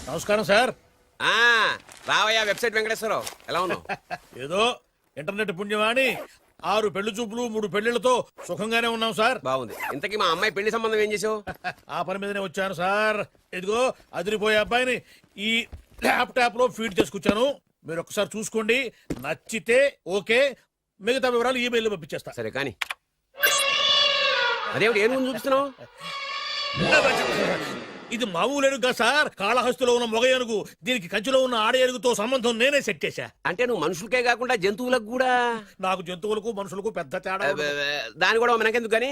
నమస్కారం సార్. రావయ్యా వెబ్సైట్ వెంకటేశ్వరరావు, ఎలా ఉన్నావు? ఏదో ఇంటర్నెట్ పుణ్యమాని 6 పెళ్లి చూపులు 3 పెళ్లిళ్లతో సుఖంగానే ఉన్నాం సార్. బాగుంది. ఇంతకీ మా అమ్మాయి పెళ్లి సంబంధం ఏం చేసావు? ఆ పని మీదనే వచ్చాను సార్. ఇదిగో అదిరిపోయే అబ్బాయిని ఈ ల్యాప్టాప్ లో ఫీడ్ చేసుకొచ్చాను. మీరు ఒకసారి చూసుకోండి, నచ్చితే ఓకే, మిగతా వివరాలు ఈమెయిల్ పంపించేస్తా. సరే కానీ అదేమిటి ఏం ముందు చూపిస్తున్నావు? ఇది మామూలు ఏనుగు సార్, కాళహస్తిలో ఉన్న మొగ ఏనుగు. దీనికి కంచిలో ఉన్న ఆడ ఏనుగుతో సంబంధం నేనే సెట్ చేశా. అంటే నువ్వు మనుషులకే కాకుండా జంతువులకు కూడా? నాకు జంతువులకు మనుషులకు పెద్ద తేడా. దాని కూడా మనకెందుకు గానీ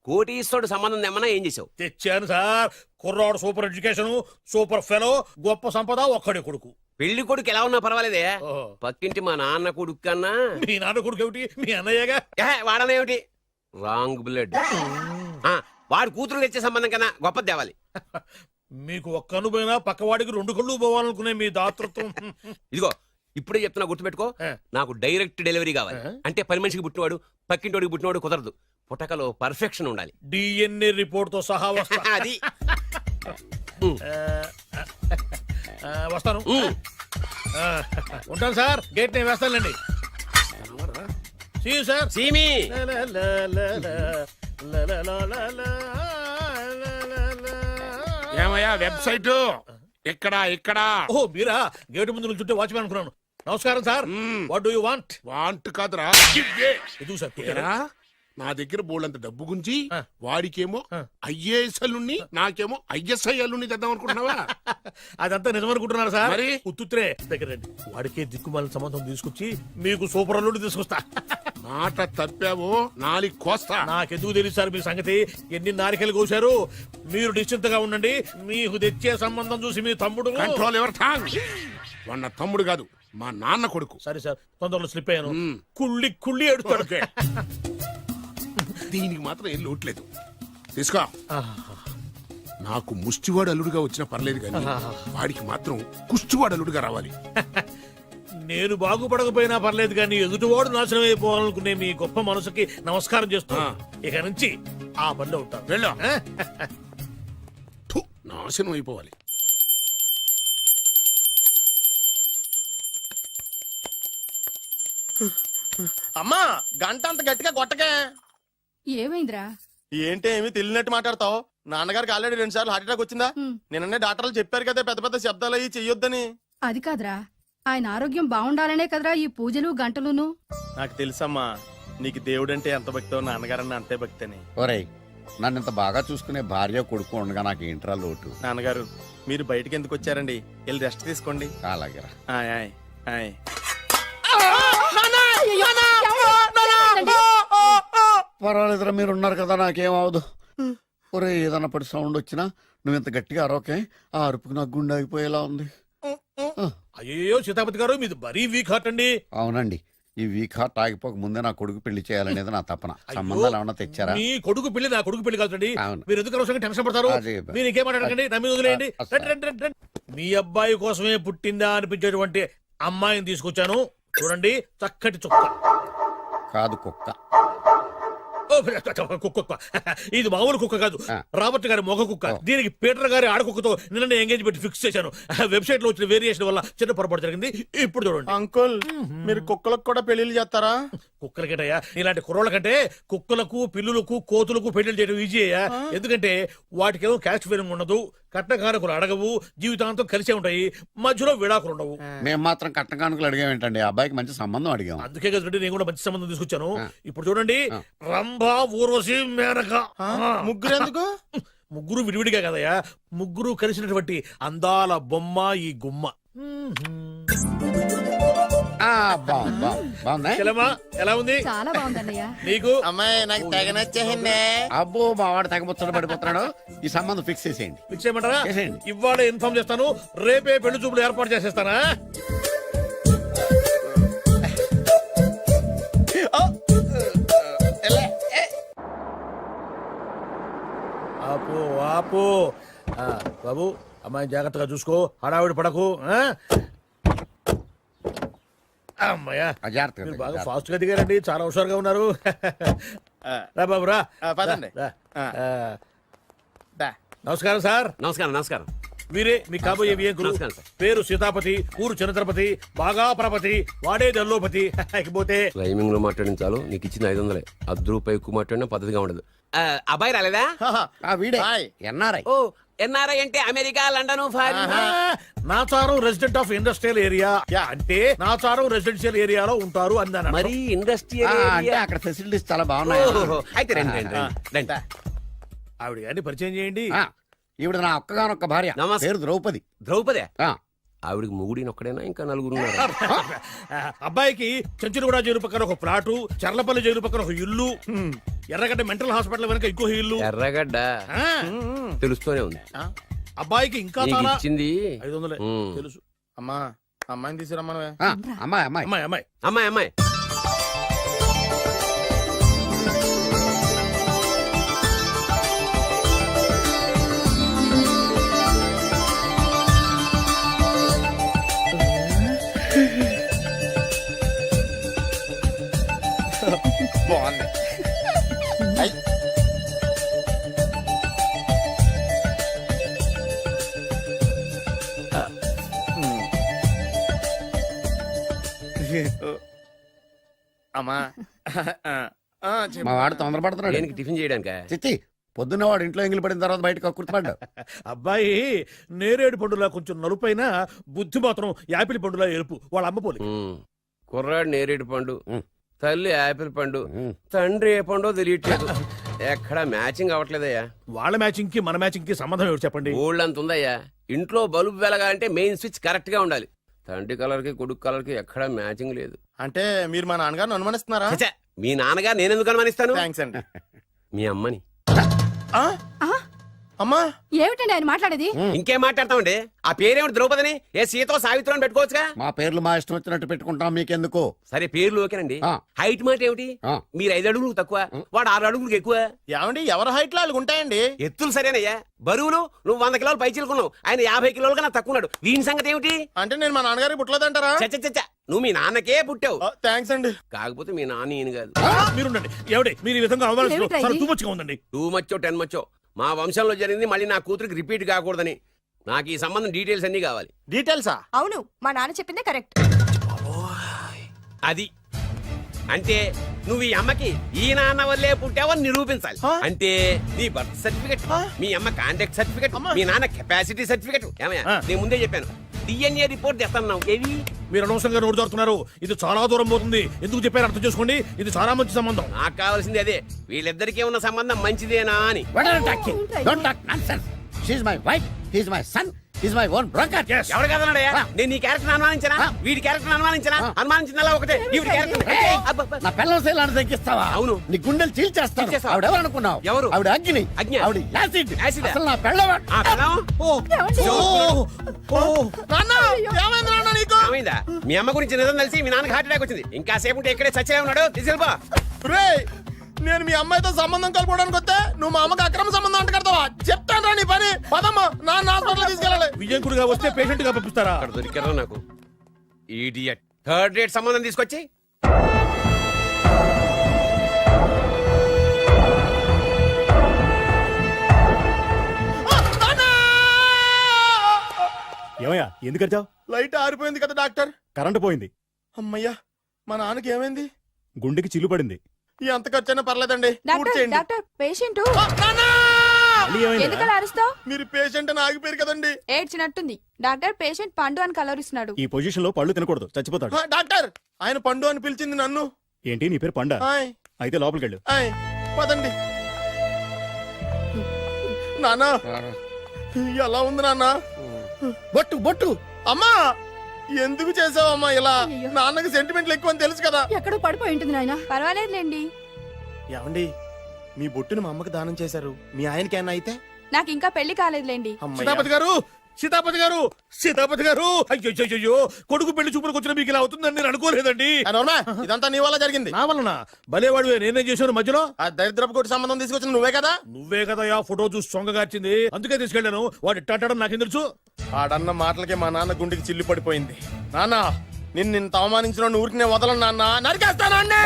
కోటీశ్వరుడు సంబంధం ఏమన్నా ఏం చేసావు? తెచ్చాను సార్. కుర్రాడు సూపర్ ఎడ్యుకేషన్, సూపర్ ఫెలో, గొప్ప సంపద, ఒక్కడే కొడుకు. పెళ్లి కొడుకు ఎలా ఉన్నా పర్వాలేదే, పక్కింటి మా నాన్న కొడుకు కన్నా. మీ నాన్న కొడుకు ఏమిటి, మీ అన్నయ్యగా? వాడనేమిటి, రాంగ్ బ్లడ్. వాడు కూతురు తెచ్చే సంబంధం కన్నా గొప్ప తేవాలి. మీకు ఒక్క అనుభవైనా పక్కవాడికి 2 కళ్ళు పోవాలనుకునే మీ దాతృత్వం. ఇదిగో ఇప్పుడే చెప్తున్నా, గుర్తుపెట్టుకో. నాకు డైరెక్ట్ డెలివరీ కావాలి. అంటే పని మనిషికి పుట్టినవాడు పక్కింటోడికి పుట్టినవాడు కుదరదు. పుట్టకలో పర్ఫెక్షన్ ఉండాలి. డిఎన్ఏ రిపోర్ట్ తో సహా వస్తా. అది వస్తాను. ఉంటాను సార్, గేట్ నేను వేస్తానండి. సార్ సీమి ఏమయ్యా వెబ్సైట్ ఎక్కడా? ఓ మీరా, గేటు ముందు నుంచుంటే వాచ్మెన్ అనుకున్నాను. నమస్కారం sir. What do you want? Want కాదురా, ఎదుగు సార్. నా దగ్గర బోళ్ళంత డబ్బు గుంచి వాడికేమో ఐఏఎస్ అల్లుని, నాకేమో ఐఎస్ఐ అల్లుని తెద్దాం అనుకుంటున్నావా? అదంతా నిజమనుకుంటున్నారా సార్? మరి ఉత్తుత్రే దగ్గర రండి. వాడికే దిక్కుమాలిన సంబంధం తీసుకొచ్చి మీకు సూపర్ అల్లుడు తీసుకొస్తా. మాట తప్పావో నాలి కోస్తా. నాకెందుకు తెలుసు సార్ మీ సంగతి? ఎన్ని నారికలు కోశారు. మీరు నిశ్చింతగా ఉండండి. మీకు తెచ్చే సంబంధం చూసి మీ తమ్ముడు. Control ever tongue. వాడు తమ్ముడు కాదు, మా నాన్న కొడుకు. సరే సార్, తొందరలో స్లిప్ అయ్యాను. కుళ్ళి కుళ్ళి ఏడుస్తాడు. దీనికి మాత్రం ఏం లోట్లేదు. తీసుకో. నాకు ముష్టివాడు అల్లుడుగా వచ్చినా పర్లేదు కానీ వాడికి మాత్రం కుష్టివాడు అల్లుడుగా రావాలి. నేను బాగుపడకపోయినా పర్లేదు కానీ ఎదుటివాడు నాశనం అయిపోవాలనుకునే మీ గొప్ప మనసుకి నమస్కారం చేస్తున్నా. ఇక నుంచి ఆ పనిలో ఉంటాను. వెళ్ళా. నాశనం అయిపోవాలి. అమ్మా, గంట అంత గట్టిగా కొట్టకే. ఏమైందిరా? ఏంటి ఏమి తెలియనట్టు మాట్లాడతావు? నాన్నగారికి ఆల్రెడీ 2 సార్లు హార్ట్ అటాక్ వచ్చిందా? నిన్ననే డాక్టర్లు చెప్పారు కదా పెద్ద పెద్ద శబ్దాలు అయ్యి చెయ్యొద్దని. అది కాదురా, ఆయన ఆరోగ్యం బాగుండాలనే కదరా ఈ పూజలు గంటలును. నాకు తెలుసమ్మా, నీకు దేవుడంటే ఎంత భక్తో నాన్నగారన్న అంతే భక్తి అని. ఒరేయ్, నన్ను ఇంత బాగా చూసుకునే భార్య కొడుకు ఉండగా నాకు ఏంట్రా లోటు? నాన్నగారు, మీరు బయటికి ఎందుకు వచ్చారండి? వెళ్ళి రెస్ట్ తీసుకోండి. అలాగేరా. ఆయ్ ఆయ్ ఆయ్. పర్వాలేదురా, మీరు ఉన్నారు కదా, నాకేమవదు. ఒరే, ఏదన్నా పడి సౌండ్ వచ్చినా నువ్వు ఇంత గట్టిగా అరవకే. ఆ అరుపుకి నాకు గుండె ఆగిపోయేలా ఉంది. అయ్యో సీతాపతి గారు, మీది మరీ వీక్ హార్ట్ అండి. అవునండి, ఈ వీక్ హార్ట్ ఆగిపోక ముందే నా కొడుకు పెళ్లి చేయాలనేది నా తపన. సంబంధాలు ఏమన్నా తెచ్చారా? మీ కొడుకు పెళ్లి నా కొడుకు పెళ్లి కాదండి. అవును. మీరు ఎందుకు అవసరంగా టెన్షన్ పడతారు? మీరు ఇంకేమాటండి, నా మీద వదిలేయండి. మీ అబ్బాయి కోసమే పుట్టిందా అనిపించేటువంటి అమ్మాయిని తీసుకొచ్చాను. చూడండి, చక్కటి చుక్క. కాదు, కుక్క. కుక్క. ఇది మామూలు కుక్క కాదు, రాబర్ట్ గారి మొగ కుక్క. దీనికి పీటర్ గారి ఆడకుక్కతో నిన్న ఎంగేజ్మెంట్ ఫిక్స్ చేశాను. వెబ్సైట్ లో వచ్చిన వేరియేషన్ వల్ల చిన్న పొరపాటు జరిగింది. ఇప్పుడు చూడండి. అంకుల్, మీరు కుక్కలకు కూడా పెళ్లిళ్ళు చేస్తారా? కుక్కలకేటయ్యా, ఇలాంటి కుర్రోళ్ళ కంటే కుక్కలకు, పిల్లులకు, కోతులకు పెళ్లి చేయడం ఈజీ అయ్యా. ఎందుకంటే వాటికేమో క్యాస్ట్ ఫీలింగ్ ఉండదు, కట్నకానుకలు అడగవు, జీవితాంతం కలిసే ఉంటాయి, మధ్యలో విడాకులు ఉండవు. మేము మాత్రం కట్నకానుకలు అడిగామేంటండి? అబ్బాయికి మంచి సంబంధం అడిగాం. అందుకే కదండి నేను కూడా మంచి సంబంధం తీసుకొచ్చాను. ఇప్పుడు చూడండి, రంభా, ఊర్వశి, మేనక. ముగ్గురు ఎందుకు? ముగ్గురు విడివిడిగా కదయ్యా, ముగ్గురు కలిసినటువంటి అందాల బొమ్మ ఈ గుమ్మ. ఎలా ఉంది? చాలా బాగుందన్నయ్య. నీకు? అమ్మాయి నాకు తెగ నచ్చేసిందే. అబ్బో, మా వాడు తెగబుచ్చట పడిపోతున్నాడు. ఈ సంబంధం ఫిక్స్ చేసేయండి. ఫిక్స్ చేయమంటారా? చేసేయండి. ఇవాళ ఇన్ఫార్మ్ చేస్తాను, రేపే పెళ్లి చూపులు ఏర్పాటు చేసేస్తానా? ఆపు ఆపు. బాబు, అమ్మాయి జాగ్రత్తగా చూసుకో, హడావిడి పడకు. అమ్మాయ్యా, బాగా ఫాస్ట్ గా దిగారండి, చాలా హుషారుగా ఉన్నారు. రా బాబు రా. పదండి. నమస్కారం సార్. నమస్కారం. నమస్కారం. వీరే మీ కాబోయే వియంకులు. నమస్కారం సార్. పేరు సీతాపతి, ఊరు చంద్రపతి, బాగా ప్రపతి, వాడే దల్లోపతి. ఇకపోతే టైమింగ్ లో మాట్లాడించాలు నీకు ఇచ్చిన 500 ₹10 ఎక్కువ మాట్లాడినా పద్ధతిగా ఉండదు. అబ్బాయి రాలేదా? ఆ వీడే హాయ్. ఎన్ఆర్ఐ. ఓ ఎన్ఆర్ఐ అంటే America, London, foreign. Nacharam resident of industrial area అంటే నాచారం రెసిడెన్షియల్ ఏరియాలో ఉంటారు అందాను. మరి ఇండస్ట్రియల్ అంటే అక్కడ ఫెసిలిటీస్ చాలా బాగున్నాయి. అయితే రండి రండి రండి, రండి. ఆవిడ గారిని పరిచయం చేయండి. ఆ, ఈవిడ నా ఒక్కగానొక్క భార్య. నమస్తే. పేరు ద్రౌపది. ద్రౌపదే ఆ, ఆవిడికి మొగుడిని ఒక్కడేనా ఇంకా నలుగురు ఉన్నారు? అబ్బాయికి చెంచులగూడ జైలు పక్కన ఒక ప్లాటు, చర్లపల్లి జైలు పక్కన ఒక ఇల్లు, ఎర్రగడ్డ మెంటల్ హాస్పిటల్ వెనక ఇంకో ఇల్లు. ఎర్రగడ్డ ఆ, తెలుస్తూనే ఉంది. అబ్బాయికి ఇంకా నీకు చాలా ఇచ్చింది 500 ఉమ్. తెలుసు. అమ్మా అమ్మాయిని తీసుకురమ్మనవే. ఆ, అమ్మాయి అమ్మాయి. అమ్మాయి అమ్మాయి అమ్మాయి అమ్మాయి బాగుంది. ఐ. అమ్మా చెప్పు. మా వాడు తొందరపడుతున్నాడు. దేనికి టిఫిన్ చేయడానికా? చిచ్చి పొద్దున్న వాడు ఇంట్లో ఎంగిలి పడిన తర్వాత బయటకు కుర్తుపడ్డాడు. అబ్బాయి నేరేడు పండులా కొంచెం నలుపైన, బుద్ధి మాత్రం యాపిల్ పండులా ఎరుపు. వాళ్ళ అమ్మ పోలి. ఉమ్. కుర్రాడు నేరేడు పండు, ఉమ్. తల్లి యాపిల్ పండు, ఉమ్. తండ్రి ఏ పండో తెలియట్లేదు. ఎక్కడ మ్యాచింగ్ అవ్వట్లేదయ్యా. వాళ్ళ మ్యాచింగ్ కి మన మ్యాచింగ్ కి సంబంధం ఏమిటి చెప్పండి. ఊళ్ళంత ఉందయ్యా. ఇంట్లో బల్బు వెలగాలంటే మెయిన్ స్విచ్ కరెక్ట్ గా ఉండాలి. తండ్రి కలర్ కి కొడుకు కలర్ కి ఎక్కడ మ్యాచింగ్ లేదు. అంటే మీరు మా నాన్నగారిని అనుమానిస్తున్నారా? ఛ, మీ నాన్నగారు నేనెందుకు అనుమానిస్తాను? థ్యాంక్స్ అండి. మీ అమ్మని. ఆ? అమ్మా ఏమిటండి ఆయన మాట్లాడేది? ఇంకేం మాట్లాడతామండి? ఆ పేరేమిటి ద్రౌపదిని? ఏ సీతో సావిత్రం అని పెట్టుకోవచ్చుగా. మా పేర్లు మా ఇష్టం వచ్చినట్టు పెట్టుకుంటాం, మీకెందుకు? సరే పేర్లు ఓకేనండి. ఆ. హైట్ మాట ఏమిటి? ఆ. మీరు 5 అడుగులు తక్కువ, వాడు 6 అడుగులకు ఎక్కువ. ఏమండి ఎవరి హైట్ లో వాళ్ళకి ఉంటాయండి. ఎత్తులు సరేనయ్యా. బరువులు నువ్వు 100 కిలోలు పై చిలుకున్నావు, ఆయన 50 కిలోలు కన్నా తక్కువ ఉన్నాడు. వీని సంగతి ఏమిటి? అంటే నేను మా నాన్నగారికి పుట్టలేదంటారా? చచ్చ నువ్వు మీ నాన్నకే పుట్టావు. థ్యాంక్స్ అండి. కాకపోతే మీ నాన్న ఈయన కాదు. మీరుండండి. ఎవడే మీరు ఈ విధంగా అవమానిస్తున్నారు? ఏమిటా చాలా ఇది? తూమచ్చిగా ఉందండి. 2 మచ్చో 10 మచ్చో మా వంశంలో జరిగింది మళ్ళీ నా కూతురికి రిపీట్ కాకూడదని నాకు ఈ సంబంధం డీటెయిల్స్ అన్ని కావాలి. డీటెయిల్సా? అవును మా నాన్న చెప్పిందే కరెక్ట్. అది అంటే నువ్వు ఈ అమ్మకి ఈ నాన్న వల్లే పుట్టావని నిరూపించాలి. ఆ? అంటే నీ బర్త్ సర్టిఫికెట్, మీ అమ్మ కాంటాక్ట్ సర్టిఫికెట్, అమ్మా. మీ నాన్న కెపాసిటీ సర్టిఫికెట్. ఏమయ్యా ఆ. నేను ముందే చెప్పాను DNA రిపోర్ట్ తెస్తాను. ఏవి? మీరు అనవసరంగా నోరు జారుతున్నారు. ఇది చాలా దూరం పోతుంది. ఎందుకు చెప్పారు అర్థం చేసుకోండి. ఇది చాలా మంచి సంబంధం. నాకు కావాల్సింది అదే, వీళ్ళిద్దరికీ ఉన్న సంబంధం మంచిదేనా అని. What are you talking? Don't talk nonsense. She's my wife, he's my son, he's my own brother. Yes. ఎవరు కదన్నాడయ్యా? ఆ. నేను నీ క్యారెక్టర్ అనుమానించనా? ఆ. వీడి క్యారెక్టర్ అనుమానించనా? ఆ. అనుమానించిందల్లా ఒకటే. వీడి క్యారెక్టర్ నా పిల్లల శైలాన్ని తగ్గిస్తావా? అవును. నీ గుండెలు చీల్చేస్తాను. చీల్చేస్తావా? ఆవిడ ఎవరు అనుకున్నావు? ఎవరు? ఆవిడ అగ్ని. అగ్ని? ఆవిడ యాసిడ్. యాసిడా? అసలు నా పిల్లవా? ఆ పిల్లం? నాన్న ఏమైంది నాన్న నీకు? ఏమైందా? మీ అమ్మ గురించి నిజం తెలిసి మీ నాన్నకి హార్ట్ అటాక్ వచ్చింది. ఇంకా సేపు ఉంటే ఇక్కడే చచ్చలే ఉన్నాడు. తీసుకెళ్ళిపో. రేయ్, నేను మీ అమ్మాయితో సంబంధం కలుపుకోవడానికి వస్తే నువ్వు మా అమ్మకి అక్రమ సంబంధం అంట కడతావా? చెప్తాను రా నీ పని. పదమ్మా, నాన్న హాస్పిటల్ తీసుకెళ్ళాలి. విజయంకుడిగా వస్తే పేషెంట్ గా పంపిస్తారా? అక్కడ దొరికారా నాకు ఈడియట్. 3rd రేట్ సంబంధం తీసుకొచ్చి ఏమయ్యా ఎందుకు వచ్చావు? లైట్ ఆరిపోయింది కదా డాక్టర్. కరెంటు పోయింది, అమ్మయ్యా, మా నాన్నకి ఏమైంది? గుండెకి చిల్లు పడింది. ఎంత ఖర్చైనా పర్లేదండి. పూర్తి డాక్టర్ చేయండి. డాక్టర్ పేషెంట్ నాన్న! మళ్ళీ ఏమైందిరా? ఎందుకలా అరుస్తావు? మీరు పేషెంట్ అని ఆగిపోయారు కదండి. ఏడ్చినట్టుంది. డాక్టర్ పేషెంట్ పండు అని కలరిస్తున్నాడు. ఈ పొజిషన్ లో పళ్ళు తినకూడదు, చచ్చిపోతాడు. డాక్టర్, ఆయన పండు అని పిలిచింది నన్ను. ఏంటి నీ పేరు పండా? ఆయ్, అయితే లోపలికి వెళ్ళు. ఆయ్, పదండి. నాన్న ఎలా ఉంది నాన్న? బొట్టు బొట్టు. అమ్మా ఎందుకు చేసావమ్మా ఇలా? అయ్యో. నాన్నకి సెంటిమెంట్లు ఎక్కువ అని తెలుసు కదా. ఎక్కడో పడిపోయి ఉంటుంది నాయన. పర్వాలేదులేండి. ఏమండి, మీ బొట్టును మా అమ్మకి దానం చేశారు. మీ ఆయనకి ఏమన్నా అయితే? నాకు ఇంకా పెళ్లి కాలేదులేండి. అమ్మయ్య. సీతాపతి గారు, సీతాపతి గారు, సీతాపతి గారు. అయ్యో, కొడుకు పెళ్లి చూపులకు వచ్చిన మీకు ఇలా అవుతుందని నేను అనుకోలేదండి. ఆ, నోర్మా, ఇదంతా నీ వల్ల జరిగింది. నా వలన భలేవాడు. నేనేం చేశాను మధ్యలో? ఆ దరిద్రపు కొట్టి సంబంధం తీసుకొచ్చిన నువ్వే కదా. నువ్వే కదా ఆ ఫోటో చూసి సొంగగార్చింది. అందుకే తీసుకెళ్ళాను. వాడు ఇట్టాడడం నాకేం తెలుసు? ఆడన్న మాటలకే మా నాన్న గుండెకి చిల్లు పడిపోయింది. నాన్న, నిన్ను అవమానించిన ఊరికి నేను వదలను నాన్న, నరికేస్తానండి.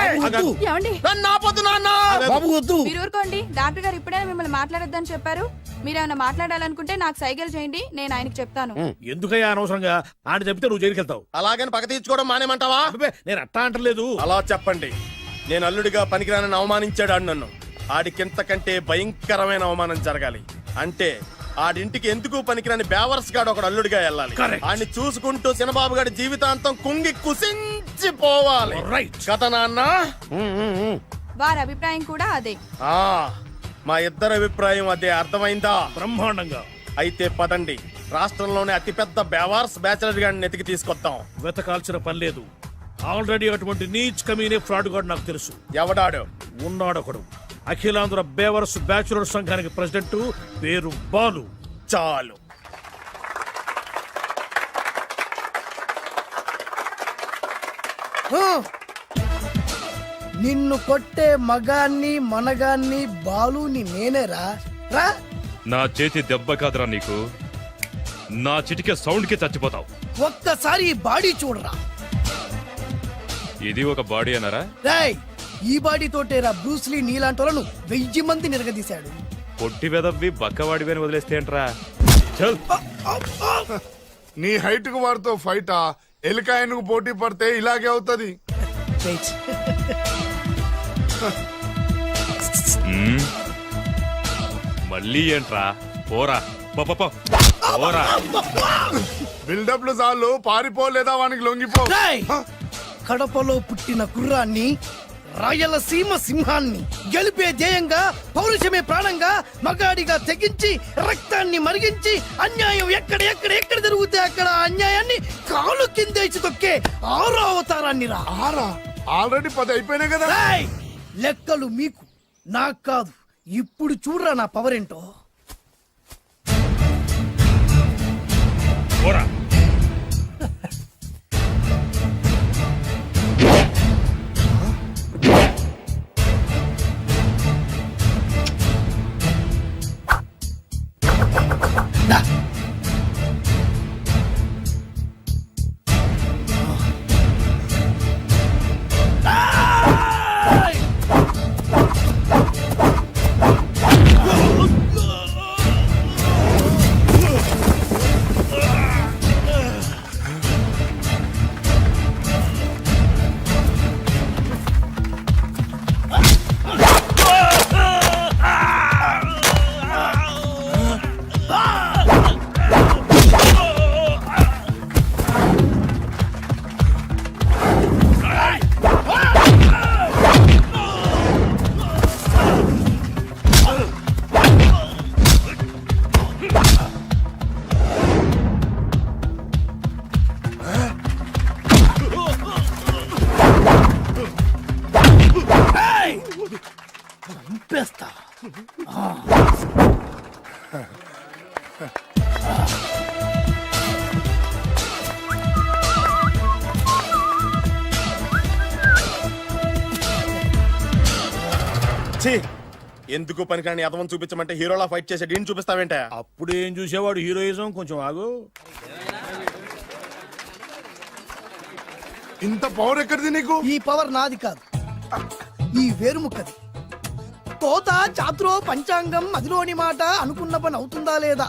ఏమండి నన్ను ఆపొద్దు నాన్న. బాబు వద్దు. మీరు ఊరుకోండి. డాక్టర్ గారు ఇప్పుడే మిమ్మల్ని మాట్లాడొద్దని చెప్పారు. మీరేమైనా మాట్లాడాలనుకుంటే నాకు సైకిల్ చేయండి, నేను ఆయనకి చెప్తాను. ఎందుకయ్యా అనవసరంగా ఆయన చెప్తే నువ్వు జైలుకి వెళ్తావు. అలాగని పక్క తీర్చుకోవడం మానేమంటావా? అబ్బే, నేను అట్టా అంటలేదు. అలా చెప్పండి. నేను అల్లుడిగా పనికిరానని అవమానించాడు ఆడు నన్ను. ఆడికింతకంటే భయంకరమైన అవమానం జరగాలి. అంటే ఆడింటికి ఎందుకు పనికిరాని బేవర్స్ గాడు ఒకడు అల్లుడిగా వెళ్ళాలి. Correct. ఆడిని చూసుకుంటూ చిన్నబాబు గారి జీవితాంతం కుంగి కుసించిపోవాలి. Right. కదా నాన్న? వారి అభిప్రాయం కూడా అదే. ఆ, మా ఇద్దరి అభిప్రాయం అదే. అర్థమైందా? బ్రహ్మాండంగా. అయితే పదండి, రాష్ట్రంలోనే అతిపెద్ద బేవార్స్ బ్యాచిలర్ గాడిని ఎతికి తీసుకొద్దాం. వెతకాల్సిన పని లేదు. ఆల్రెడీ అటువంటి నీచ్ కమీనే ఫ్రాడ్ గాడు నాకు తెలుసు. ఎవడాడు? ఉన్నాడొకడు. అఖిలాంధ్ర బేవరస్ బ్యాచులర్ సంఘానికి ప్రెసిడెంట్, పేరు బాలు. చాలు. నిన్ను కొట్టే మగాన్ని మనగాన్ని బాలుని నేనేరా రా. నా చేతి దెబ్బ కాదురా నీకు, నా చిటికే సౌండ్ కి చచ్చిపోతావు. ఒక్కసారి ఈ బాడీ చూడరా. ఇది ఒక బాడీ అన్నారా? రాయ్, ఈ బాడీ తోటేరా బ్రూస్లీ నీలాంటోలను 1000 మంది నిరగదీశాడు. పొట్టి వెదవ్వి బక్కవాడివి అని వదిలేస్తే ఏంట్రా? చల్. నీ హైట్ కు వాడితో ఫైటా? ఎలికాయనకు పోటీ పడితే ఇలాగే అవుతది. వెయిట్. మ్మ్. మళ్ళీ ఏంట్రా? పోరా పో, పో, పో. పోరా. బిల్డప్లు చాలు, పారిపోలేదా వానికి లొంగిపో. రాయ్, కడపలో పుట్టిన కుర్రాన్ని, రాయలసీమ సింహాన్ని గెలిపే ధ్యేయంగా, పౌరుషమే ప్రాణంగా, మగాడిగా తెగించి రక్తాన్ని మరిగించి అన్యాయం ఎక్కడ జరుగుతే అక్కడ అన్యాయాన్ని కాలు కిందేసి తొక్కే 6వ అవతారాన్ని రా. ఆరా, ఆల్రెడీ 10 అయిపోయినాయి కదా. రాయ్, లెక్కలు మీకు, నాకు కాదు. ఇప్పుడు చూడరా నా పవర్ ఏంటో. పోరా. చంపేస్తా. ఛీ, ఎందుకు పనికిరాని అదవం చూపించమంటే హీరోలా ఫైట్ చేసే డీన్ చూపిస్తావేంట? అప్పుడు ఏం చూసేవాడు హీరోయిజం. కొంచెం ఆగు. ఇంత పవర్ ఎక్కడిది నీకు? ఈ పవర్ నాది కాదు, ఈ వేరుముక్కది. కోత చాతురో పంచాంగం అదిలోని మాట అనుకున్న పని అవుతుందా లేదా?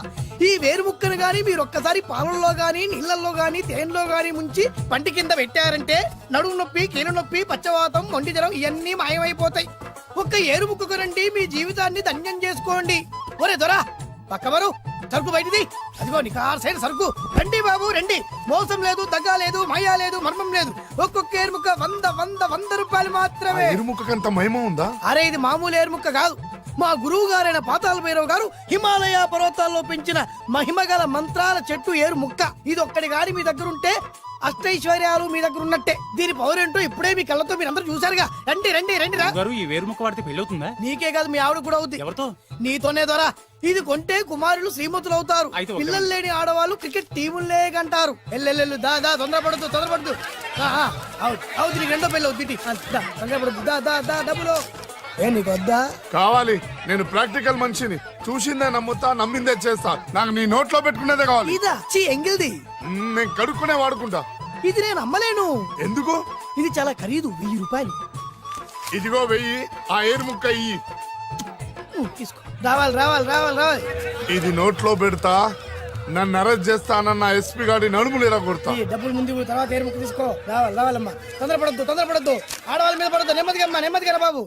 ఈ వేరుముక్కను గాని మీరు ఒక్కసారి పాలల్లో గాని నీళ్లలో గాని తేనెలో గాని ముంచి పంటి కింద పెట్టారంటే నడుము నొప్పి, కీలు నొప్పి, పచ్చవాతం, మొండి జ్వరం ఇవన్నీ మాయమైపోతాయి. ఒక్క ఏరుముక్కకు రండి, మీ జీవితాన్ని ధన్యం చేసుకోండి. ఒరే దొరా, పక్కవరు సరుకు బయటిది. అదిగో నికార్సైన సరుకు. రండి బాబు రండి. మోసం లేదు, దగ్గ లేదు, మాయా లేదు, మర్మం లేదు. ఒక్కొక్క ఏరుముక్క 100 రూపాయలు మాత్రమే. ఎరుముకంత మహిమ ఉందా? అరే, ఇది మామూలు ఏరుముక్క కాదు. మా గురువు గారైన పాతాళ భైరవ్ గారు హిమాలయ పర్వతాల్లో పెంచిన మహిమగల మంత్రాల చెట్టు ఏరు ముక్క. ఇది ఒక్కడి గాని మీ దగ్గర ఉంటే అష్టైశ్వర్యాలు మీ దగ్గర ఉన్నట్టే. దీని పవర్ ఏంటో ఇప్పుడే మీ కళ్ళతో మీరు అందరూ చూసారుగా. రండి రండి రండి రా. ఈ వేరుముక్క వాడితే పెళ్లి అవుతుందా? నీకే కాదు, మీ ఆవిడ కూడా అవుద్ది. ఎవరితో? నీతోనే ద్వారా. ఇది కొంటే కుమారులు శ్రీమంతులు అవుతారు. అయితే ఓకే. పిల్లలు లేని ఆడవాళ్ళు క్రికెట్ టీములే కంటారు. ఎల్లెల్లెల్లు దా దా, తొందరపడద్దు. అవుతుంది, నీకు రెండో పెళ్ళి అవుతుంది. తొందరపడద్దు, దా దా దా, డబ్బులు ఏ నీకు వద్దా? కావాలి. నేను ప్రాక్టికల్ మనిషిని. చూసిందే నమ్ముతా, నమ్మిందే చేస్తా. నాకు నీ నోట్లో పెట్టుకునేదే కావాలి. ఇదా చీ ఎంగిల్ది. నేను కడుక్కునే వాడుకుంటా. ఇది నేను అమ్మలేను. ఎందుకు? ఇది చాలా ఖరీదు, 1000 రూపాయలు. ఇదిగో వెయ్యి, ఆ ఏరు ముక్క ఇయ్యి. తీసుకో. రావాలి రావాలి రావాలి రావాలి. ఇది నోట్లో పెడతా, నన్ను అరెస్ట్ చేస్తానన్న ఎస్పీ గారి నడుములు ఇలా కొడతా. ఈ డబ్బులు ముందు తర్వాత ఏరు ముక్క తీసుకో. రావాలి రావాలమ్మా. తొందరపడద్దు. ఆడవాళ్ళ మీద పడద్దు. నెమ్మదిగా అమ్మా, నెమ్మదిగా రా బాబు.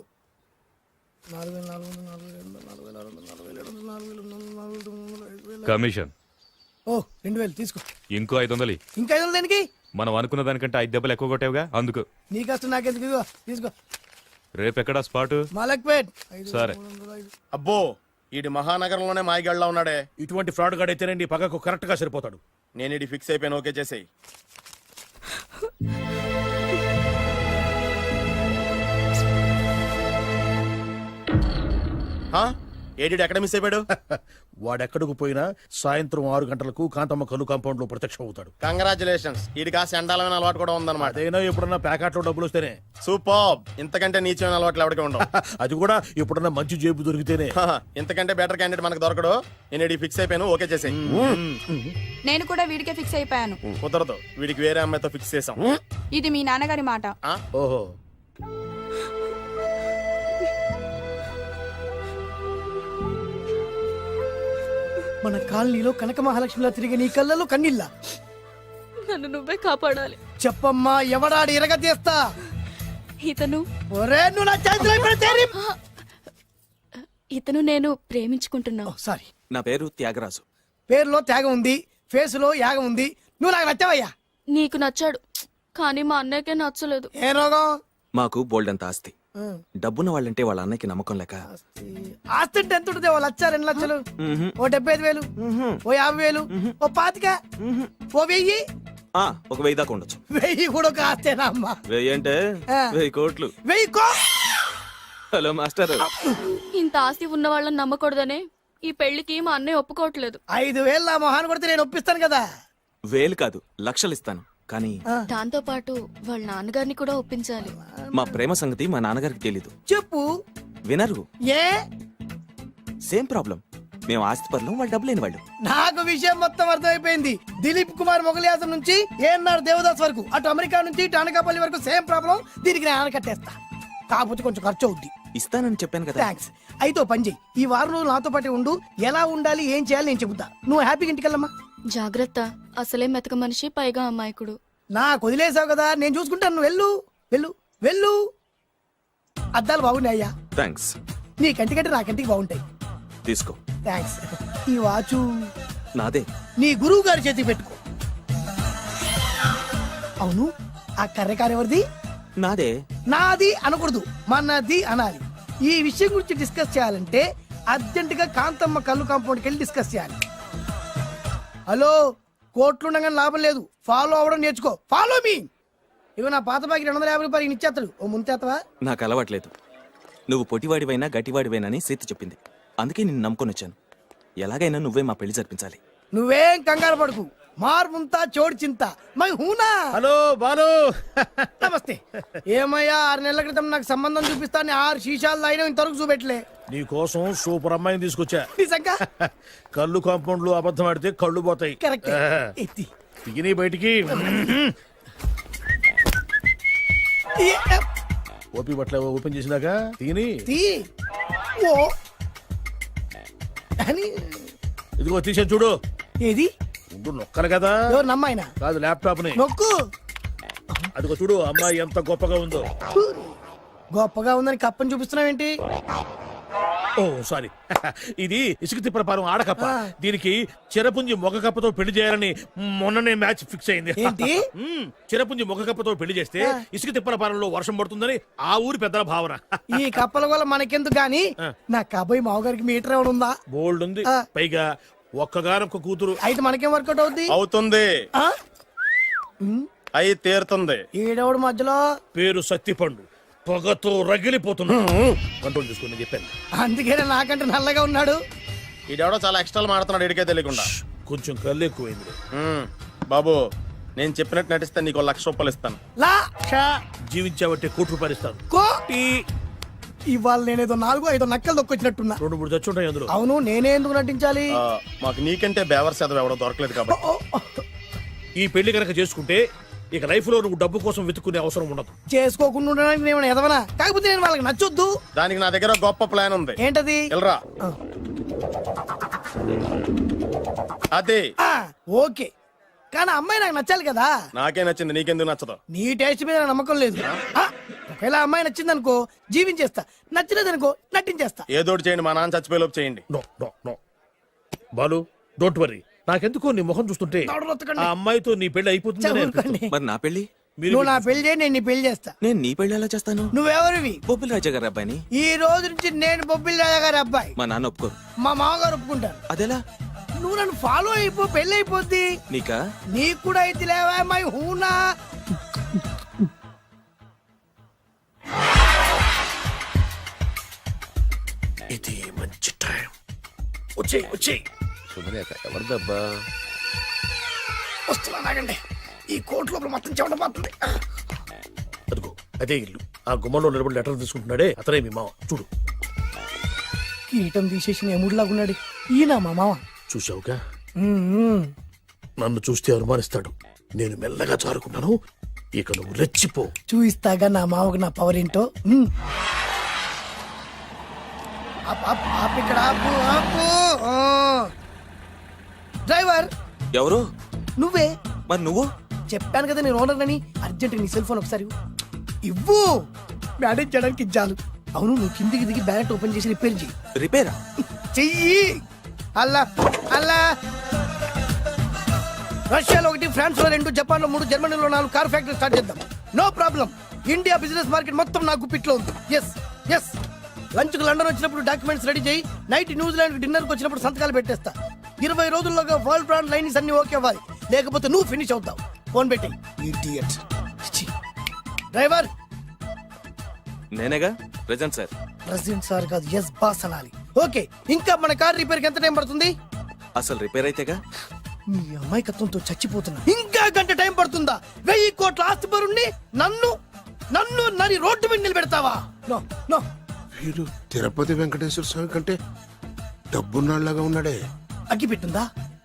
4,400 కమిషన్ ఓ 2,000 తీసుకో. ఇంకో 500. ఇంకా 500 దేనికి? మనం అనుకున్న దానికంటే 5 దెబ్బలు ఎక్కువ కొట్టావుగా అందుకు. నీ కష్టం నాకెందుకు? ఇదిగో తీసుకో. రేపెక్కడా స్పాట్? మలక్పేట్. సరే. అబ్బో ఈడి మహానగరంలోనే మాయగాళ్ళ ఉన్నాడే. ఇటువంటి ఫ్రాడ్ గాడు అయితేనండి పక్కకు కరెక్ట్ గా సరిపోతాడు. నేను ఇది ఫిక్స్ అయిపోయాను, ఓకే చేసేయి. ఏడి ఎక్కడ మిస్ అయిపోయాడు? వాడెక్కడికి పోయినా సాయంత్రం 6 గంటలకు కాంతమ్మ కల్లు కాంపౌండ్ లో ప్రత్యక్షం అవుతాడు. కంగ్రాచులేషన్స్, ఈడికి ఆ సెండాలమైన అలవాటు కూడా ఉందన్నమాట. అదైనా ఎప్పుడన్నా ప్యాకెట్లో డబ్బులు వస్తేనే. సూపర్, ఇంతకంటే నీచమైన అలవాట్లు ఎవరికి ఉండవు. అది కూడా ఎప్పుడన్నా మంచి జేబు దొరికితేనే. ఇంతకంటే బెటర్ క్యాండిడేట్ మనకు దొరకడు. నేను ఇది ఫిక్స్ అయిపోయాను, ఓకే చేసేయి. నేను కూడా వీడికే ఫిక్స్ అయిపోయాను. కుదరదు, వీడికి వేరే అమ్మాయితో ఫిక్స్ చేసాం. ఇది మీ నాన్నగారి మాట. ఓహో, మన కాలనీలో కనక మహాలక్ష్మిలా తిరిగి నీ కళ్ళలో కన్నీళ్ళ. నన్ను నువ్వే కాపాడాలి. చెప్పమ్మా, ఎవడాడి ఎరగ తీస్తా. ఇతను ఒరే నువ్వు నా చేతిలో పెడితే ఇతను నేను ప్రేమించుకుంటున్నావు. సారీ. నా పేరు త్యాగరాజు. పేరులో త్యాగం ఉంది, ఫేసులో యాగం ఉంది. నువ్వు నాకు నచ్చావయ్యా. నీకు నచ్చాడు, కానీ మా అన్నయ్యకే నచ్చలేదు. ఏ రోగం? మాకు బోల్డంత ఆస్తి. డబ్బున్న వాళ్ళంటే వాళ్ళ అన్నకి నమ్మకం లేక ఆస్తి అంటే ఎంత ఉంటుంది? 1,00,000 2 లక్షలు, ఓ 75,000, ఓ 50,000, ఓ 25,000, ఓ 1000. ఒక 1000 దాకా ఉండొచ్చు. 1000 కూడా ఒక ఆస్తేనా అమ్మా? 1000 అంటే 1000 కోట్లు. 1000 హలో మాస్టర్. ఇంత ఆస్తి ఉన్న వాళ్ళని నమ్మకూడదనే ఈ పెళ్లికి మా అన్నయ్య ఒప్పుకోవట్లేదు. 5,000 నా మొహాన్ని కొడితే నేను ఒప్పిస్తాను కదా. 1000 కాదు, లక్షలు ఇస్తాను. కానీ దాంతో పాటు వాళ్ళ నాన్నగారిని కూడా ఒప్పించాలి. మా ప్రేమ సంగతి మా నాన్నగారికి తెలీదు. చెప్పు. వినరు. ఏ? Same problem. మేము ఆస్తి పరులు, వాళ్ళు డబ్బు లేని వాళ్ళు. నాకు విషయం మొత్తం అర్థమైపోయింది. దిలీప్ కుమార్ మొగలియాసం నుంచి ఏఎన్ఆర్ దేవదాస్ వరకు, అటు అమెరికా నుంచి ఇటు అనకాపల్లి వరకు సేమ్ ప్రాబ్లం. దీనికి నేను కట్టేస్తా. కాకపోతే కొంచెం ఖర్చు అవుద్ది. ఇస్తానని చెప్పాను కదా. థ్యాంక్స్. అయితే ఓ పని చెయ్యి, ఈ వారం రోజులు నాతో పాటే ఉండు. ఎలా ఉండాలి, ఏం చేయాలి నేను చెబుతా. నువ్వు హ్యాపీగా ఇంటికెళ్ళమ్మా. జాగ్రత్త, అసలే మెతక మనిషి, పైగా అమాయకుడు. నాకు వదిలేసావు కదా, నేను చూసుకుంటాను. నువ్వు వెళ్ళు వెళ్ళు వెళ్ళు. అద్దాలు బాగున్నాయ్యా. థ్యాంక్స్. నీ కంటికంటే నా కంటికి బాగుంటాయి. తీసుకో. థ్యాంక్స్. ఈ వాచు నాదే. నీ గురువు గారి చేతికి పెట్టుకో. అవును, ఆ కర్రెకారు ఎవరిది? నాదే. నాది అనకూడదు, మనది అనాలి. ఈ విషయం గురించి డిస్కస్ చేయాలంటే అర్జెంట్ గా కాంతమ్మ కల్లు కాంపౌండ్కి వెళ్ళి డిస్కస్ చేయాలి. హలో, కోట్లుండగానే లాభం లేదు. ఫాలో అవ్వడం నేర్చుకో. Follow me. ఇవి నా పాత బాకి 250 రూపాయలు ఇచ్చేస్తాడు. ఓ ముంతేత్తవా? నాకు అలవాట్లేదు. నువ్వు పొటివాడివైనా గట్టివాడివైనా అని సీత చెప్పింది. అందుకే నిన్ను నమ్ముకొని వచ్చాను. ఎలాగైనా నువ్వే మా పెళ్లి జరిపించాలి. నువ్వేం కంగారు పడుకు. మార్ ముంతా చోడు చింత మై హూనా. హలో బాలు. నమస్తే. ఏమయ్యా, 6 నెలల క్రితం నాకు సంబంధం చూపిస్తాను 6 శీషాలు తాగినా ఇంతవరకు చూపెట్టలే. నీ కోసం సూపర్ అమ్మాయిని తీసుకొచ్చా. నిజంగా? కళ్ళు కాంపౌండ్ లో అబద్ధం ఆడితే కళ్ళు పోతాయి. కరెక్ట్. ఎత్తి. దిగిని బయటికి. ఓపి బట్ల ఓపెన్ చేసినాక తిని తీ. ఓ అని. ఇదిగో తీసే చూడు. ఏది? ఉండు, నొక్కలు కదా. ఎవరు నమ్మాయినా? కాదు, ల్యాప్టాప్ ని నొక్కు. అదిగో చూడు, అమ్మాయి ఎంత గొప్పగా ఉందో. గొప్పగా ఉందని కప్పని చూపిస్తున్నావేంటి? ఓ సారీ, ఇది ఇసుక తిప్పల పారం ఆడకప్ప. దీనికి చిరపుంజి మొగ కప్పతో పెళ్లి చేయాలని మొన్ననే మ్యాచ్ ఫిక్స్ అయింది. ఏంటి? చిరపుంజి మొగ కప్పతో పెళ్లి చేస్తే ఇసుక తిప్పల పారంలో వర్షం పడుతుందని ఆ ఊరి పెద్దల భావన. ఈ కప్పల వల్ల మనకెందుకు గాని, నా కాబోయే మావగారికి మీటర్ ఏమైనా ఉందా? బోల్డ్ ఉంది. పైగా ఒక్కగానొక్క కూతురు. అయితే మనకేం వర్కౌట్ అవుద్ది? అవుతుంది, అయి తీరుతుంది. ఈడవుడు మధ్యలో పేరు సత్తిపండు, పొగతో రగిలిపోతున్నా. కంట్రోల్ చూసుకుని చెప్పాను. అందుకేనే నాకంటే నల్లగా ఉన్నాడు. ఈడెవడో చాలా ఎక్స్ట్రాలు మాడుతున్నాడు, ఇడికే తెలియకుండా. కొంచెం కళ్ళు ఎక్కువైంది. బాబు, నేను చెప్పినట్టు నటిస్తే నీకు 1,00,000 రూపాయలు ఇస్తాను. జీవించావంటే ₹1,00,000 ఇస్తాను. ఇవాళ నేనేదో 4-5 నక్కలు దొక్కొచ్చినట్టున్నా. 2-3 చచ్చుంటాయి అందులో. అవును, నేనే ఎందుకు నటించాలి? మాకు నీకంటే బేవర్ శాతం ఎవడో దొరకలేదు కాబట్టి. ఈ పెళ్లి కనుక చేసుకుంటే ఇక లైఫ్ లో నువ్వు డబ్బు కోసం వెతుక్కునే అవసరం ఉండదు. చేసుకోకుండా ఉండడానికి నేను ఏమైనా ఎదవనా? కాకపోతే నేను వాళ్ళకి నచ్చొద్దు. దానికి నా దగ్గర గొప్ప ప్లాన్ ఉంది. ఏంటది? వెళ్ళరా. అదే. ఓకే, కానీ అమ్మాయి నాకు నచ్చాలి కదా. నాకే నచ్చింది, నీకెందుకు నచ్చదు? నీ టేస్ట్ మీద నాకు నమ్మకం లేదు. ఒకవేళ అమ్మాయి నచ్చింది అనుకో జీవించేస్తా, నచ్చలేదు అనుకో నటించేస్తా. ఏదోటి చేయండి, మా నాన్న చచ్చిపోయేలోపు చేయండి. No no no Balu, don't worry. నాకెందుకో నీ ముఖం చూస్తుంటే ఆ అమ్మాయితో నీ పెళ్లి అయిపోతుందని అనిపిస్తుంది. మరి నా పెళ్లి? నువ్వు నా పెళ్లి చేయి, నేను నీ పెళ్లి చేస్తా. నేను నీ పెళ్లి ఎలా చేస్తాను? నువ్వెవరివి? బొబ్బిలి రాజా గారి అబ్బాయిని. ఈ రోజు నుంచి నేను బొబ్బిలి రాజా గారి అబ్బాయి. మా నాన్న ఒప్పుకోరు. మా మామగారు ఒప్పుకుంటారు. అదెలా? నువ్వు నన్ను ఫాలో అయిపో, పెళ్లి అయిపోద్ది. నీకా? నీకు కూడా అయితే లేవా మై హూనా. ఇది మంచి టైం. వచ్చేయ్ వచ్చేయ్. శుభలేఖ ఎవరిదబ్బా? వస్తున్నా నాగండి. ఈ కోర్టు లోపల మొత్తం చెమటపోతుంది. అదిగో అదే ఇల్లు. ఆ గుమ్మంలో నిలబడి లెటర్ తీసుకుంటున్నాడే అతనే మీ మామ. చూడు. కీటం తీసేసిన ఎముడిలాగున్నాడు. ఈయన మా మామ. చూసావుగా, నన్ను చూస్తే అనుమానిస్తాడు. నేను మెల్లగా చారుకున్నాను. ఇక నువ్వు రెచ్చిపో. చూయిస్తాగా నా మామకు నా పవర్ ఏంటో. ఇక్కడ ఆపు, ఆపు. డ్రైవర్ ఎవరు? నువ్వే. మరి నువ్వు? చెప్పాను కదా నేను ఓనర్ అని. అర్జెంట్ నీ సెల్ ఫోన్ ఒకసారి ఇవ్వు. మేనేజ్ చేయడానికి ఇచ్చాను. అవును, నువ్వు కిందికి దిగి బ్యాలెట్ ఓపెన్ చేసి రిపేర్ చెయ్యి. రిపేరా? చెయ్యి. అల్లా అల్లా. రష్యాలో 1, ఫ్రాన్స్ లో 2, జపాన్ లో 3, జర్మనీలో 4 కార్ ఫ్యాక్టరీ స్టార్ట్ చేద్దాం. No problem. India business market మొత్తం నా గుప్పిట్లో ఉంది. Yes yes. లంచ్ కు లండన్ వచ్చినప్పుడు డాక్యుమెంట్స్ రెడీ చేయి. నైట్ న్యూజిలాండ్ డిన్నర్ కు వచ్చినప్పుడు సంతకాలు పెట్టేస్తా. 20 రోజుల్లోగా వరల్డ్ బ్రాండ్ లైన్స్ అన్ని ఓకే అవ్వాలి, లేకపోతే నువ్వు ఫినిష్ అవుతావు. ఫోన్ పెట్టి. ఇడియట్. డ్రైవర్. నేనేగా ప్రెజెంట్ సార్. ప్రెసిడెంట్ సార్ కాదు, ఎస్ బాస్ అనాలి. ఓకే, ఇంకా మన కార్ రిపేర్ కి ఎంత టైం పడుతుంది? అసలు రిపేర్ అయితేగా. మీ అమాయకత్వంతో చచ్చిపోతున్నా. ఇంకా గంట టైం పడుతుందా? 1000 కోట్ల ఆస్తి పరుణ్ణి నన్ను నన్ను నరి రోడ్డు మీద నిలబెడతావా? No no. వీడు తిరుపతి వెంకటేశ్వర స్వామి కంటే డబ్బున్నాళ్ళగా ఉన్నాడే. అగ్గి పెట్టుందా?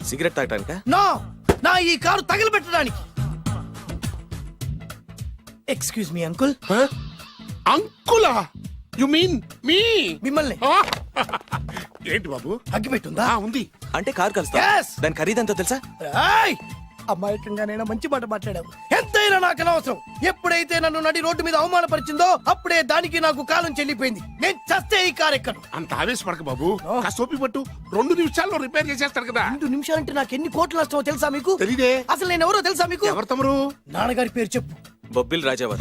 సిగరెట్ తాగటానికా? నో, నా ఈ కారు తగలబెట్టడానికి. Excuse me uncle. అంకులా? You mean me? మిమ్మల్ని. ఏంటి బాబు? అగ్గి పెట్టుందా? ఉంది. అంటే కార్ కలుస్తా. Yes. దాని ఖరీదంతా తెలుసా? ఏయ్! అమాయకంగానైనా మంచి మాట మాట్లాడావు. ఎంతైనా నాకు అనవసరం. ఎప్పుడైతే నన్ను నడి రోడ్డు మీద అవమానపరిచిందో అప్పుడే దానికి నాకు కాలం చెల్లిపోయింది. నేను చస్తే ఈ కారు ఎక్కను. అంత ఆవేశపడక బాబు. కాస్త ఓపిక పట్టు. 2 నిమిషాల్లో రిపేర్ చేసేస్తారు కదా. 2 నిమిషాలంటే నాకు ఎన్ని కోట్లు నష్టమో తెలుసా మీకు? తెలీదే. అసలు నేను ఎవరో తెలుసా మీకు? ఎవరు తమరు? నాన్నగారి పేరు చెప్పు. బొబ్బిల్ రాజావారు.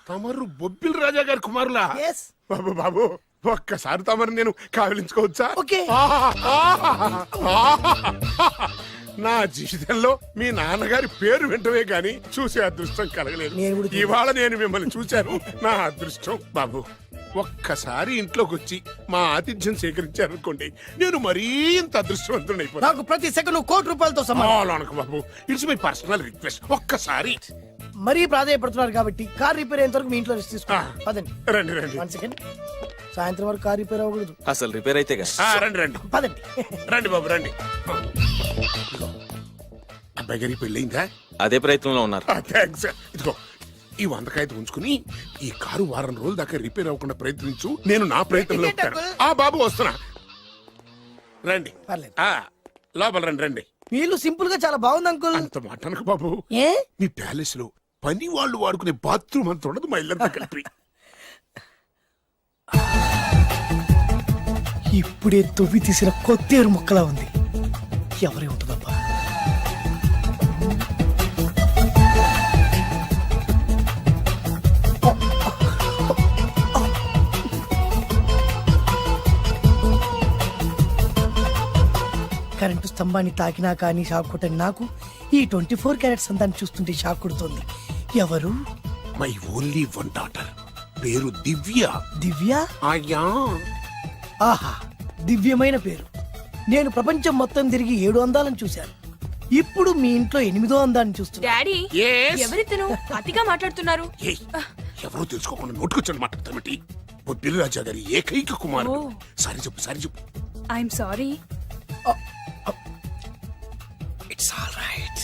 తమరు బొబ్బిల్ రాజా గారి కుమారులా? Yes. బాబు బాబు, ఒక్కసారి తమరు నేను కావలించుకోవచ్చా? ఓకే. నా జీవితంలో మీ నాన్నగారి పేరు వింటమే గాని చూసే అదృష్టం కలగలేదు. నేను కూడా చూడలేదు. ఇవాళ నేను మిమ్మల్ని చూశాను. నా అదృష్టం. బాబు, ఒక్కసారి ఇంట్లోకి వచ్చి మా ఆతిథ్యం సేకరించారనుకోండి, నేను మరీ ఇంత అదృష్టవంతుడైపోతాను. నాకు ప్రతి సెకండ్ కోటి సమానం. బాబు, ఇట్స్ మై పర్సనల్ రిక్వెస్ట్. ఒక్కసారి. మరీ ప్రాధాయపడుతున్నారు కాబట్టి కార్ రిపేర్ అయ్యేంత వరకు మీ ఇంట్లో రెస్ట్ తీసుకోండి. పదండి. రండి రండి. 1 సెకండ్. సాయంత్రం వరకు కార్ రిపేర్ అవ్వకూడదు. అసలు రిపేర్ అయితేగా. రండి రండి. పదండి. రండి బాబు రండి. అబ్బాయి గారి పెళ్ళయిందా? అదే ప్రయత్నంలో ఉన్నారు. థ్యాంక్స్. ఇదిగో ఈ 100 కాయలు ఉంచుకుని ఈ కారు వారం రోజుల దాకా రిపేర్ అవ్వకుండా ప్రయత్నించు. నేను నా ప్రయత్నంలో ఉంటాను. బాబు వస్తున్నా. రండి. పర్లేదు. లోపల రండి రండి. వీళ్ళు సింపుల్ గా చాలా బాగుంది అంకుల్. అంత మాట అనకు బాబు. ఏ? మీ ప్యాలెస్ లో పని వాళ్ళు వాడుకునే బాత్రూమ్ అంత ఉండదు మా ఇల్లంతా కలిపి. ఇప్పుడే తొవ్వి తీసిన కొత్తేరు ముక్కలా ఉంది. ఎవరే ఉంటుందబ్బా? కరెంటు స్తంభాన్ని తాకినా కానీ షాక్ కొట్టని నాకు ఈ 24 క్యారెట్స్ అందాన్ని చూస్తుంటే షాక్ కొడుతుంది. ఎవరు? My only 1 daughter. పేరు దివ్య. దివ్య? అయ్యా. ఆహా, దివ్యమైన పేరు. నేను ప్రపంచం మొత్తం తిరిగి 7 అందాలను చూశాను. ఇప్పుడు మీ ఇంట్లో 8వ అందాన్ని చూస్తున్నా. Daddy, Yes? ఎవరితను అతిగా మాట్లాడుతున్నారు? ఏయ్, ఎవరో తెలుసుకోకుండా నోటుకొచ్చాడు మాట్లాడతామటి. బొబ్బిలి రాజా గారి ఏకైక కుమారుడు. సారీ చెప్పు, సారీ చెప్పు. I'm sorry. It's all right.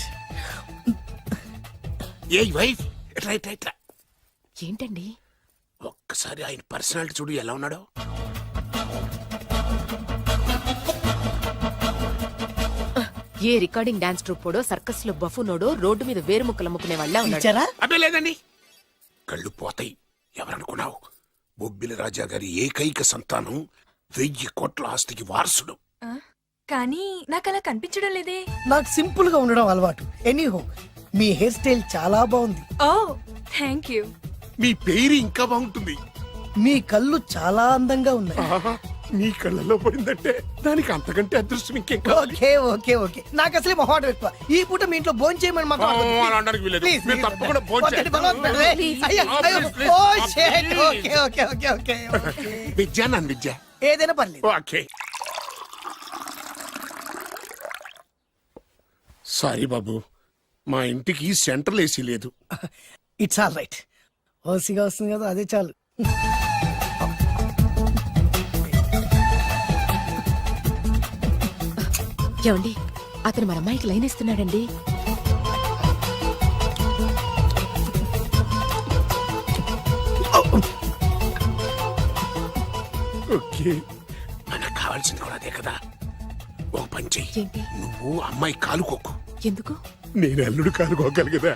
A wife ఇట్లా ఇట్లా ఇట్లా ఏంటండి ఒక్కసారి ఆయన పర్సనాలిటీ చూడు ఎలా ఉన్నాడో. ఏ రికార్డింగ్ డాన్స్ ట్రూపోడో సర్కస్ లో బఫునోడో రోడ్డు మీద వేరు ముక్కలు అమ్ముకునే వాళ్ళ ఇచ్చారా అబ్బే లేదండి. కళ్ళు పోతాయి. ఎవరనుకున్నావు? బొబ్బిలి రాజా గారి ఏకైక సంతానం 1000 కోట్ల ఆస్తికి వారసుడు. కానీ నాకు అలా కనిపించడం లేదే. నాకు సింపుల్ గా ఉండడం అలవాటు. ఎనీహో మీ హెయిర్ స్టైల్ చాలా బాగుంది. ఓ థ్యాంక్ యూ. మీ పేరు ఇంకా బాగుంటుంది. మీ కళ్ళు చాలా అందంగా ఉన్నాయి. ఆహా, నీ కళ్ళలో పడిందంటే దానికి అంతకంటే అదృష్టం ఇంకేం కావాలి. ఓకే ఓకే ఓకే నాకు అసలే మొహాటం ఎక్కువ. ఈ పూట మీ ఇంట్లో భోజనం చేయమని మాకు అలా అనడానికి వీల్లేదు. మీరు తప్పకుండా భోంచేయండి. Okay okay okay okay Vidya నన్ను విద్య ఏదైనా పర్లేదు. ఓకే. సారీ బాబు, మా ఇంటికి సెంట్రల్ ఏసీ లేదు. It's all right. ఓసిగా వస్తుంది కదా అదే చాలు. ఏమండి అతను మన అమ్మాయికి లైన్ ఇస్తున్నాడండి. ఓకే, మనకు కావాల్సింది కూడా అదే కదా. ఓ పని చెయ్యి, ఏంటి? నువ్వు అమ్మాయి కాలుకోకు, ఎందుకు? నేను అల్లుడు కాలుకోగలిగదా.